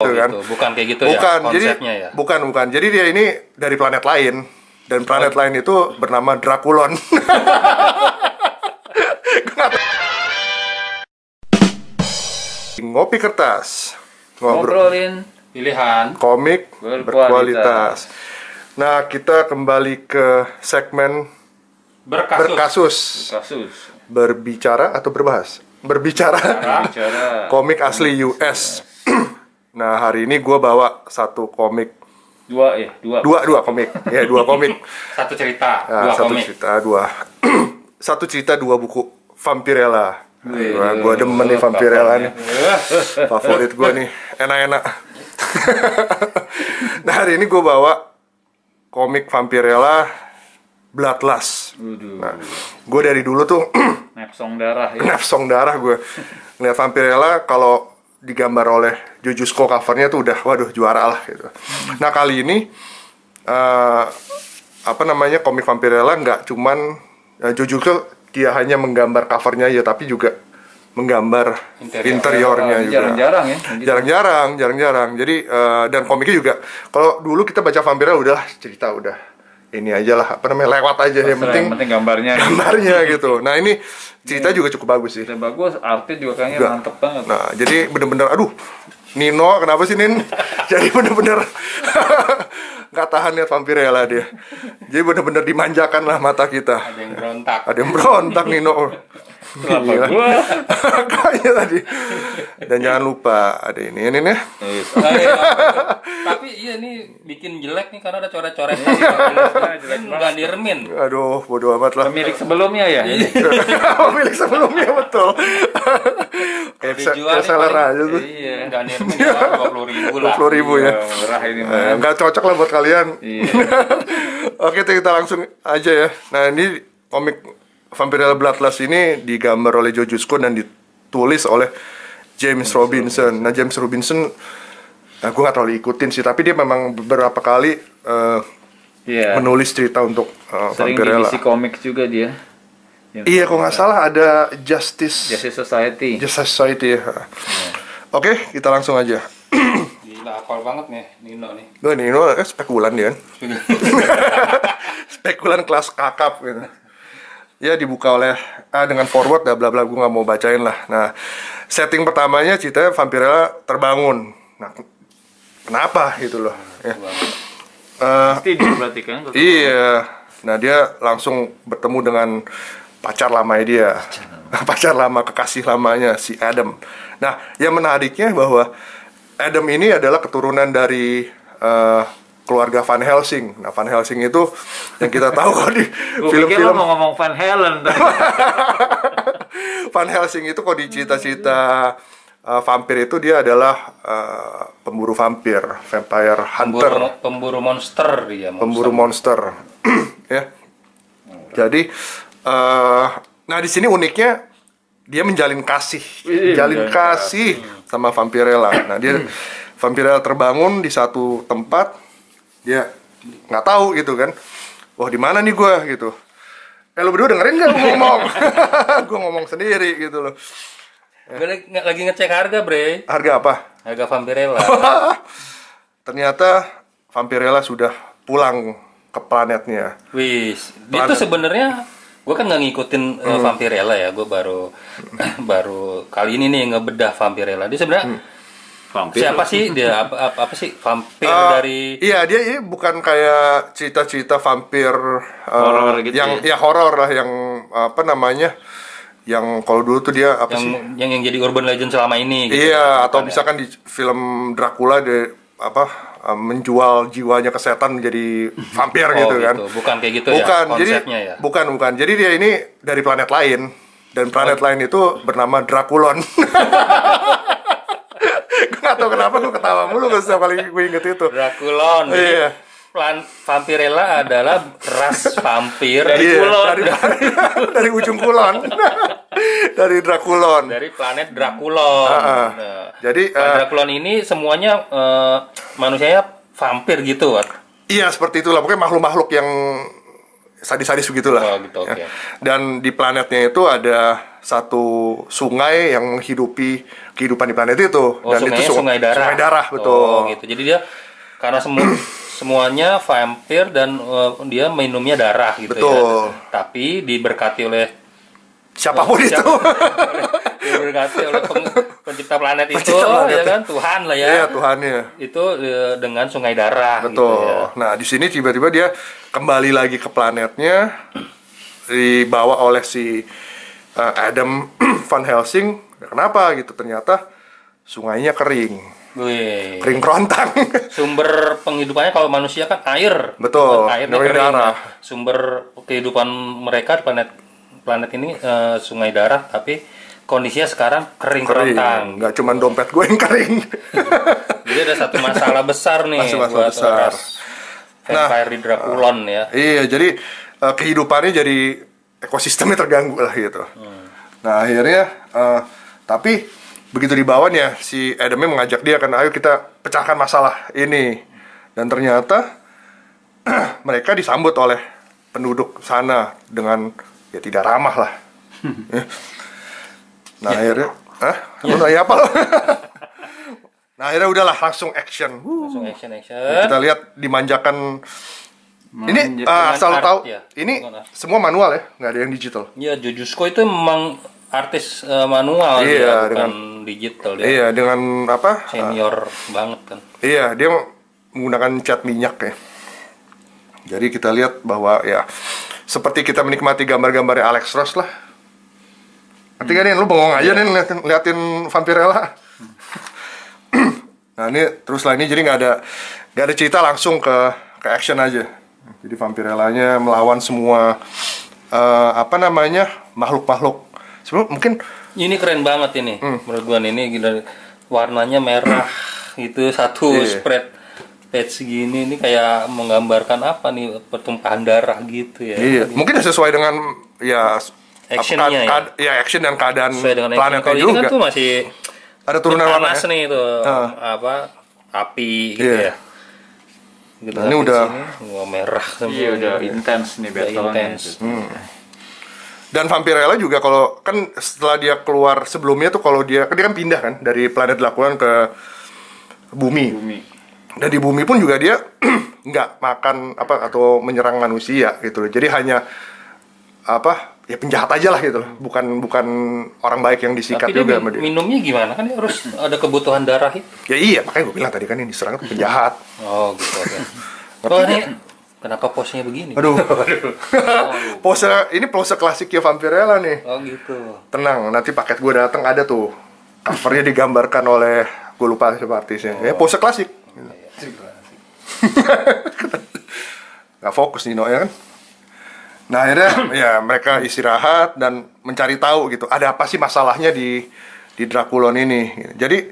gitu kan. Gitu. Bukan kayak gitu Bukan, ya konsepnya jadi, ya? Bukan. Jadi dia ini dari planet lain. Dan planet lain itu bernama Drakulon. Ngopi kertas. Ngobrolin Pilihan komik berkualitas. Nah, kita kembali ke segmen berkasus. kasus Berbicara atau berbahas? Berbicara. bicara Komik asli US. Nah, hari ini gue bawa satu komik. Dua komik. Ya, dua komik. Satu cerita, Nah, dua satu komik. cerita, dua. Satu cerita, dua buku. Vampirella. Nah, gue demen nih Vampirella nih. Favorit gue nih. Enak-enak. Nah, hari ini gue bawa komik Vampirella Bloodlust. Nah, gue dari dulu tuh nepsong darah ya. nafsong darah gue ngeliat Vampirella. Kalau digambar oleh Jojutsu covernya tuh udah waduh juara lah gitu. Nah, kali ini komik Vampirella nggak cuman Jojutsu dia hanya menggambar covernya ya, tapi juga menggambar interiornya juga. Jarang-jarang ya. Jarang-jarang. Jadi dan komiknya juga. Kalau dulu kita baca Vampirella udahlah cerita udah ini aja lah, lewat aja. Yang penting gambarnya gitu. Nah, ini cerita juga cukup bagus sih. cerita bagus, artnya juga kayaknya mantep banget. Nah, jadi bener-bener, aduh, Nino, kenapa sih Nin? Jadi bener-bener nggak tahan lihat Vampirella dia. Jadi bener-bener dimanjakan lah mata kita. Ada yang berontak. Ada yang berontak Nino. Gila. Kayaknya tadi. Dan jangan lupa ada ini nih. Tapi iya nih bikin jelek nih karena ada coret-coretnya. Kan nggak diremin. Aduh, bodo amat lah. Pemilik sebelumnya ya. Pemilik sebelumnya betul. Kayak seller aja tuh. Iya. Nggak diremin ya 20.000 lah. 20.000 ya. Murah ini mah. Nggak cocok lah buat kalian. Iya. Oke, kita langsung aja ya. Nah, ini komik Vampirella Bloodlust ini digambar oleh Jojutsu dan ditulis oleh James Robinson. Nah, James Robinson, gue nggak terlalu ikutin sih, tapi dia memang beberapa kali menulis cerita untuk Sering di Vampirella. DC Comics juga dia. Iya, kalau nggak salah ada Justice Society. ya. Oke, kita langsung aja. Gila, hafal banget nih Nino nih. Nino spekulan dia kan. Spekulan kelas kakap gitu. Ya, dibuka oleh dengan forward bla bla, gue nggak mau bacain lah. Nah, setting pertamanya ceritanya Vampirella terbangun. Nah, kenapa gitu loh ya. Tidur berarti kan? Iya. Nah, dia langsung bertemu dengan pacar lamanya dia. Pacar lama, kekasih lamanya si Adam. Nah, yang menariknya bahwa Adam ini adalah keturunan dari keluarga Van Helsing. Nah, Van Helsing itu yang kita tahu kok di film-film. Mau ngomong Van Halen. Van Helsing itu kok di cerita-cerita vampir itu dia adalah pemburu vampir, vampire hunter, Pemburu monster dia. pemburu monster. Ya. Jadi, nah di sini uniknya dia menjalin kasih, sama Vampirella. Nah, dia Vampirella terbangun di satu tempat. Dia nggak tahu gitu kan, wah di mana nih gue gitu. Lo berdua dengerin nggak gue ngomong? Gue ngomong sendiri gitu loh. Gue lagi ngecek harga, Bre. Harga apa? Harga Vampirella. Ternyata Vampirella sudah pulang ke planetnya. Wis, itu sebenarnya gue kan nggak ngikutin Vampirella ya. Gue baru kali ini nih ngebedah Vampirella. Dia sebenarnya siapa sih dia? Apa sih vampir dari? Iya, dia ini bukan kayak cerita-cerita vampir Horor gitu yang ya horor lah, yang apa namanya? Yang kalau dulu tuh dia apa sih? Yang jadi urban legend selama ini gitu. Iya, atau misalkan di film Dracula dia menjual jiwanya ke setan menjadi vampir gitu kan. Bukan kayak gitu bukan, ya konsepnya jadi, ya. Bukan. Jadi dia ini dari planet lain, dan planet lain itu bernama Drakulon. Gue gak tau kenapa gue ketawa mulu setiap kali gue inget itu. Drakulon. Iya. Vampirella adalah ras vampir dari kulon. Dari ujung kulon. Dari Drakulon. Dari planet Drakulon. Nah, jadi Drakulon ini semuanya manusianya vampir gitu. Iya, seperti itulah. Pokoknya makhluk-makhluk sadis-sadis begitulah. Oh, gitu, Ya. oke. Dan di planetnya itu ada satu sungai yang menghidupi kehidupan di planet itu. Oh, Dan sungainya itu sungai darah. Sungai darah, betul. Oh, gitu. Jadi dia karena semuanya vampir dan dia minumnya darah gitu Betul. ya. Tapi diberkati oleh Siapapun itu. diberkati oleh pencipta planet itu, Pencipta planet. ya kan, Tuhan lah ya. Iya, Tuhannya. Itu dengan sungai darah Betul. gitu ya. Nah, di sini tiba-tiba dia kembali lagi ke planetnya, dibawa oleh si Adam Van Helsing. Kenapa gitu? Ternyata sungainya kering, Wih. kering kerontang. Sumber penghidupannya kalau manusia kan air. Betul, Airnya dari kering. darah. Sumber kehidupan mereka di planet ini sungai darah, tapi kondisinya sekarang kering kerontang. Nggak cuma dompet gue yang kering. Jadi ada satu masalah besar nih Masalah buat besar. ras vampire di Draculon ya. Iya, jadi kehidupannya jadi ekosistemnya terganggu lah gitu. Nah akhirnya, tapi begitu dibawa ya si Adamnya mengajak dia kan, ayo kita pecahkan masalah ini. Dan ternyata mereka disambut oleh penduduk sana dengan ya tidak ramah lah. Nah akhirnya, lu nanya apa lo? Nah akhirnya udahlah langsung action. Langsung action. Kita lihat dimanjakan. Ini asal art, tahu, ya. ini Dengan art. semua manual ya, nggak ada yang digital. Iya, Jujutsu itu memang artis manual Iya, dia, bukan digital dia. Iya, dengan apa? Senior banget kan. Iya, dia menggunakan cat minyak ya. Jadi kita lihat bahwa ya seperti kita menikmati gambar-gambarnya Alex Ross lah. Nanti kan lu bengong aja nih liatin Vampirella. Nah ini terus lah, ini jadi nggak ada cerita, langsung ke action aja. Jadi Vampirellanya melawan semua makhluk-makhluk. Sebenarnya mungkin Ini keren banget ini. Menurut gua ini gila, warnanya merah itu satu Iya. spread page gini, ini kayak menggambarkan apa nih, pertumpahan darah gitu ya. iya, mungkin sesuai dengan ya Actionnya ya. action dan keadaan Sesuai dengan action. planetnya Kalau ini juga. kan tuh masih Ada turunan warna panas ya? nih itu api gitu Iya. ya. Gitu, Nah, ini tapi udah- di sini, wah, merah semua. Iya udah intens nih Udah battle-nya. intens. Dan Vampirella juga kalau kan setelah dia keluar sebelumnya tuh, kalau dia kan pindah kan dari planet Draculon ke bumi. Dan di bumi pun juga dia nggak makan atau menyerang manusia gitu loh. Jadi hanya ya penjahat aja lah gitu loh. Bukan orang baik yang disikat Tapi dia juga sama dia. minumnya gimana? Kan dia harus ada kebutuhan darah itu. Ya iya, makanya gue bilang tadi kan ini diserang tuh penjahat. Oh gitu. Oh ini kenapa posnya begini? Aduh. pose klasiknya Vampirella nih. Oh gitu. Tenang, nanti paket gue datang ada tuh. Covernya digambarkan oleh, gue lupa siapa artisnya. Ya pose klasik. Nggak fokus Nino ya kan. Nah akhirnya ya mereka istirahat dan mencari tahu gitu, ada apa sih masalahnya di Draculon ini. Jadi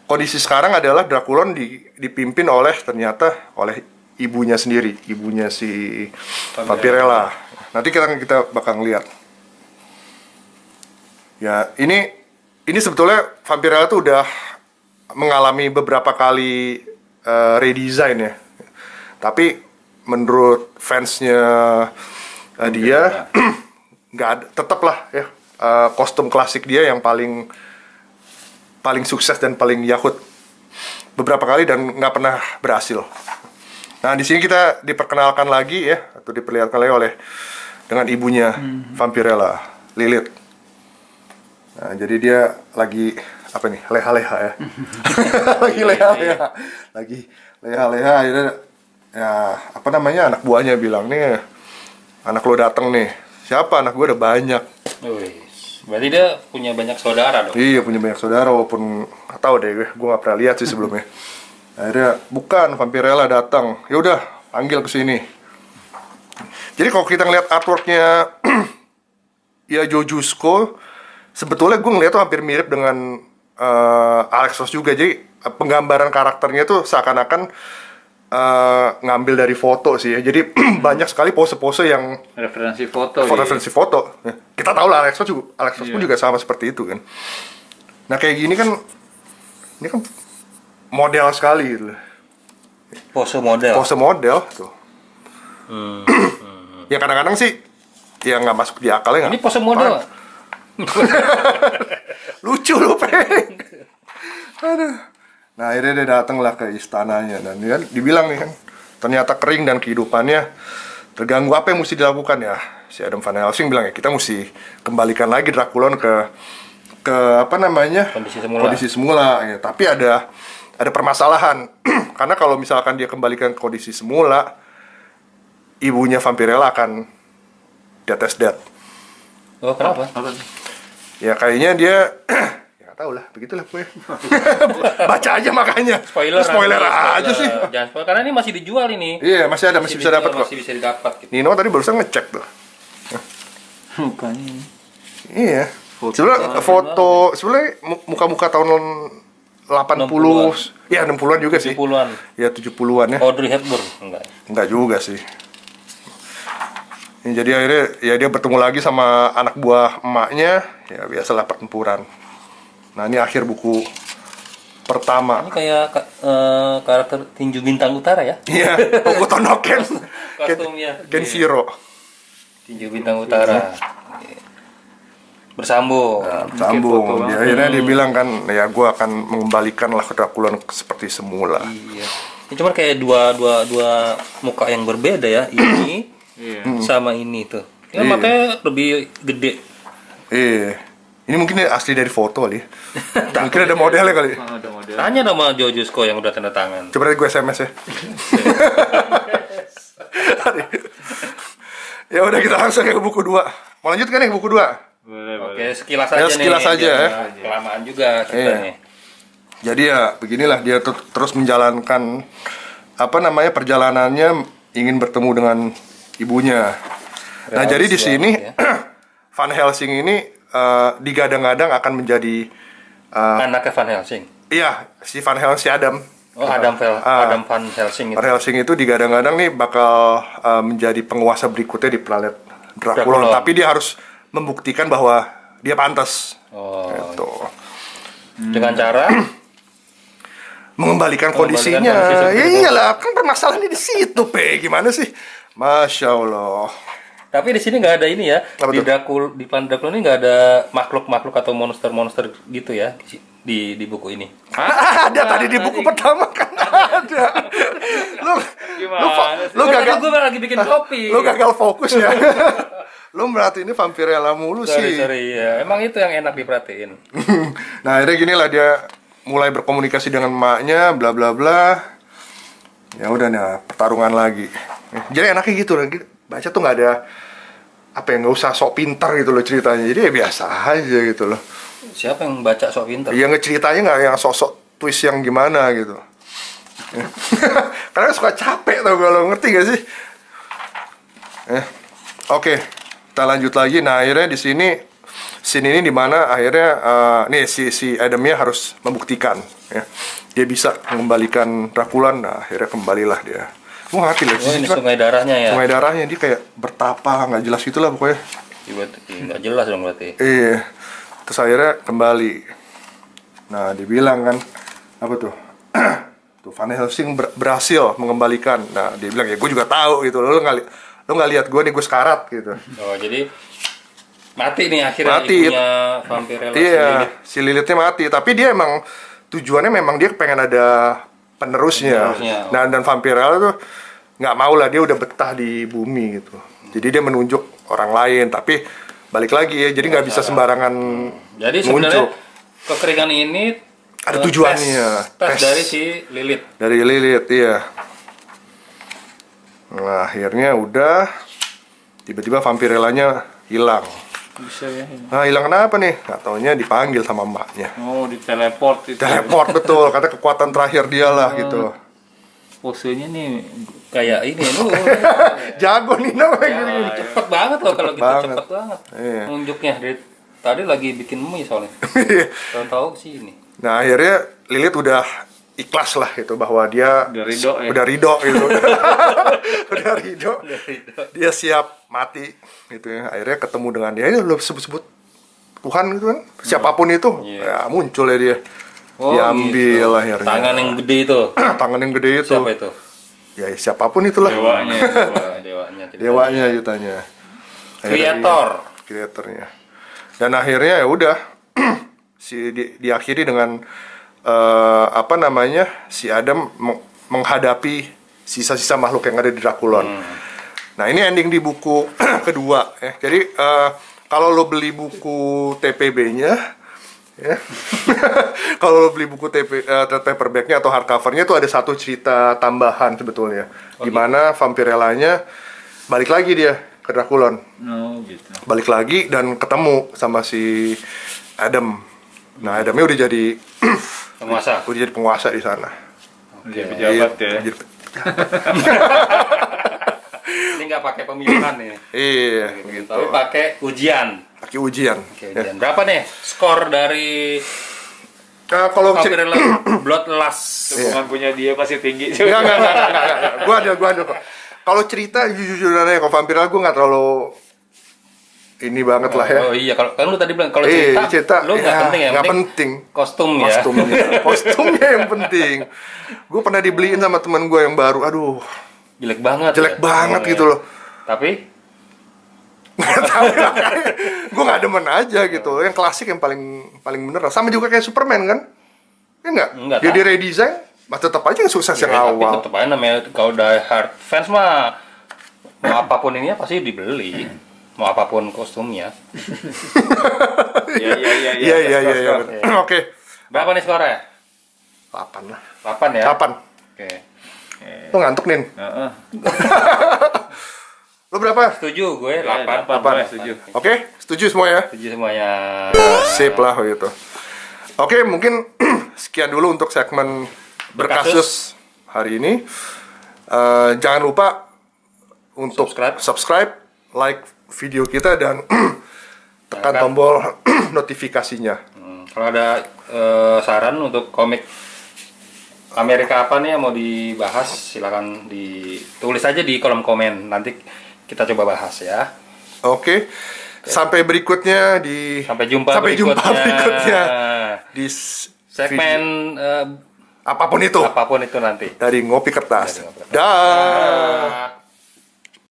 kondisi sekarang adalah Draculon dipimpin ternyata oleh ibunya sendiri, ibunya si Vampirella. Nanti kita bakal lihat. Ya ini sebetulnya Vampirella tuh udah mengalami beberapa kali redesign ya. Tapi menurut fansnya dia nggak ada, tetap lah ya kostum klasik dia yang paling sukses dan paling yahut beberapa kali dan nggak pernah berhasil. Nah di sini kita diperkenalkan lagi ya, atau diperlihatkan lagi dengan ibunya Vampirella, Lilith. Nah jadi dia lagi leha-leha ya. lagi leha-leha akhirnya ya anak buahnya bilang nih, anak lo dateng nih. Siapa? Anak gue ada banyak. Berarti dia punya banyak saudara dong? Iya punya banyak saudara, walaupun nggak tahu deh gue nggak pernah lihat sih sebelumnya. Akhirnya bukan, Vampirella datang. Ya udah panggil ke sini. Jadi kalau kita ngeliat artworknya ya Jojutsu, sebetulnya gue ngeliat tuh hampir mirip dengan Alex Ross juga. Jadi penggambaran karakternya tuh seakan-akan ngambil dari foto sih ya. Jadi banyak sekali pose-pose yang Referensi foto. referensi foto. Ya, kita tahu lah Alex Ross pun juga sama seperti itu kan. Nah kayak gini kan, ini kan model sekali gitu. Pose model. Pose model tuh. Ya kadang-kadang sih ya nggak masuk di akalnya. Ini pose model. Lucu lu, Peng. Aduh. Nah akhirnya dia datanglah ke istananya dan dia dibilang nih kan, ternyata kering dan kehidupannya terganggu. Apa yang mesti dilakukan ya? Si Adam Van Helsing bilang ya kita mesti kembalikan lagi Draculon ke apa namanya kondisi semula ya. Tapi ada permasalahan karena kalau misalkan dia kembalikan ke kondisi semula, ibunya Vampirella akan dead as dead. Oh kenapa? Ya kayaknya dia ya tahu lah, begitulah gue. Baca aja makanya. Spoiler aja sih. Jangan spoiler karena ini masih dijual ini. Iya, masih bisa dapat kok. Masih bisa didapat gitu. Nino tadi barusan ngecek tuh. Mukanya. Iya. Sebenarnya foto sebenarnya muka-muka tahun 80, ya 60-an juga sih. 70-an. Ya 70-an ya. Audrey Hepburn enggak juga sih. Jadi akhirnya ya dia bertemu lagi sama anak buah emaknya, ya biasalah pertempuran. Nah ini akhir buku pertama. Ini kayak karakter tinju bintang utara ya? Iya, Hokuto no Ken. Kostumnya. Kenshiro. Tinju bintang utara. Bersambung. Nah, sambung. Dia akhirnya dia bilang kan, ya gue akan mengembalikan lah Draculon seperti semula. Iya. Ini cuma kayak dua muka yang berbeda ya. Ini sama ini tuh. Ya makanya lebih gede. Iya. Ini mungkin asli dari foto kali. Mungkin ada modelnya kali. Tanya sama Jojusko yang udah tanda tangan. Coba gue SMS ya. Ya udah kita langsung ke buku 2. Mau lanjut kan nih buku 2? Boleh. Oke, sekilas aja nih. Sekilas aja ya. Kelamaan juga kita nih. Jadi ya beginilah dia terus menjalankan apa namanya perjalanannya ingin bertemu dengan ibunya. Nah, jadi di sini Van Helsing ini digadang-gadang akan menjadi anaknya Van Helsing. Iya, si Van Helsing, si Adam. Oh, Adam Van Helsing itu. Van Helsing itu digadang-gadang nih bakal menjadi penguasa berikutnya di planet Draculon. Tapi dia harus membuktikan bahwa dia pantas. Oh. Gitu. Dengan cara mengembalikan kondisinya. Ya iyalah, kan permasalahannya di situ, Pe. Gimana sih? Masya Allah. Tapi di sini nggak ada ini ya. Apa Di planet Draculon ini nggak ada makhluk-makhluk atau monster-monster gitu ya di buku ini. Ada tadi di buku pertama kan ada. Lu gagal. Gue lagi bikin kopi. Lu gagal fokus ya. Lu merhatiin ini Vampirella mulu sih. Sorry ya. Emang itu yang enak diperhatiin. Nah akhirnya gini lah dia mulai berkomunikasi dengan emaknya, bla bla bla. Ya udah nih pertarungan lagi. Jadi enaknya gitu lah. Baca tuh nggak ada apa yang nggak usah sok pintar gitu loh ceritanya. Jadi ya biasa aja gitu loh. Siapa yang baca sok pintar? Ya ngeceritanya nggak yang sok-sok twist yang gimana gitu. Karena suka capek tau kalau ngerti gak sih? Oke, kita lanjut lagi. Nah akhirnya di sini scene ini dimana akhirnya nih si Adamnya harus membuktikan ya. Dia bisa mengembalikan Draculon. Nah akhirnya kembalilah dia. Gue ngerti lah. Oh, ini sungai darahnya ya? Sungai darahnya dia kayak bertapa nggak jelas gitulah pokoknya. Nggak jelas dong berarti. Iya. Terus akhirnya kembali. Nah dibilang kan apa tuh? Tuh Van Helsing berhasil mengembalikan. Nah dia bilang ya gue juga tahu gitu. Lo nggak lihat gue nih, gue sekarat gitu. Oh jadi mati nih akhirnya mati. Ibunya Vampirella. Iya, si Lilithnya mati. Tapi dia emang tujuannya memang dia pengen ada penerusnya. Nah dan Vampirella tuh nggak mau lah, dia udah betah di bumi gitu. Jadi dia menunjuk orang lain. Tapi balik lagi ya, jadi nggak bisa sembarangan. Jadi sebenarnya kekeringan ini ada tujuannya. Tes dari si Lilith. Dari Lilith, iya. Nah akhirnya udah tiba-tiba Vampirellanya hilang. Bisa ya. Nah hilang kenapa nih? Nggak taunya dipanggil sama mbaknya. Oh, diteleport itu. Teleport betul, kata kekuatan terakhir dia lah gitu. Posenya nih Kayak ini lu. Jago Nino Cepet banget loh kalau gitu, banget. cepet banget. Iya. Nunjuknya tadi lagi bikin mie soalnya. Tahu sih ini. Nah akhirnya Lilith udah ikhlas lah gitu bahwa dia udah ridho ya. gitu. Udah ridho. Dia siap mati gitu ya. Akhirnya ketemu dengan dia, ini lo sebut-sebut Tuhan gitu kan. Siapapun itu, ya muncul ya dia. Oh, diambil gitu. Akhirnya. Tangan yang gede itu. Tangan yang gede itu. Siapa itu? Ya siapapun itulah. Dewanya. Dewanya ceritanya. Kreatornya. Dan akhirnya ya udah diakhiri dengan si Adam menghadapi sisa-sisa makhluk yang ada di Draculon. Nah ini ending di buku kedua ya. Jadi kalau lo beli buku TPB-nya ya, kalau lo beli buku trade paperback-nya atau hardcover-nya itu ada satu cerita tambahan sebetulnya, gimana Vampirella-nya balik lagi dia ke Draculon. Gitu. Balik lagi dan ketemu sama si Adam. Nah Adamnya udah jadi penguasa. Udah jadi penguasa di sana. Jadi pejabat ya. Ini nggak pakai pemilihan nih. Iya. Gitu. Tapi pakai ujian. Ujian. Ya. Berapa nih skor dari kalau Vampirella Bloodlust? Hubungan punya dia pasti tinggi. Enggak. Gua ada kok. Kalau cerita jujur-jujuran aja, kalau Vampirella gue nggak terlalu ini banget lah ya. Oh iya, kalau kan lu tadi bilang kalau cerita lu nggak penting ya. Nggak penting. Kostumnya yang penting. Gue pernah dibeliin sama teman gue yang baru. Aduh, jelek banget gitu loh. Tapi gue nggak demen aja gitu. Yang klasik yang paling bener. Sama juga kayak Superman kan? Ya nggak? Dia di redesign, tetap aja yang sukses yang awal. Tapi tetap aja namanya kalau die hard fans mah mau apapun ini pasti dibeli. Mau apapun kostumnya. Iya. Oke. Berapa nih skornya? 8 lah. 8 ya? 8. Oke. Lo ngantuk, Nin? Lo berapa? Setuju gue 8. 8 setuju. Oke, setuju semua ya? Setuju semuanya. Sip lah gitu. Oke, mungkin sekian dulu untuk segmen Berkasus hari ini. Jangan lupa untuk subscribe, like video kita dan tekan tombol notifikasinya. Kalau ada saran untuk komik Amerika apa nih yang mau dibahas, silakan ditulis aja di kolom komen. Nanti kita coba bahas ya. Oke. Sampai berikutnya Sampai jumpa berikutnya di segmen apapun itu nanti dari Ngopi Kertas. Dah.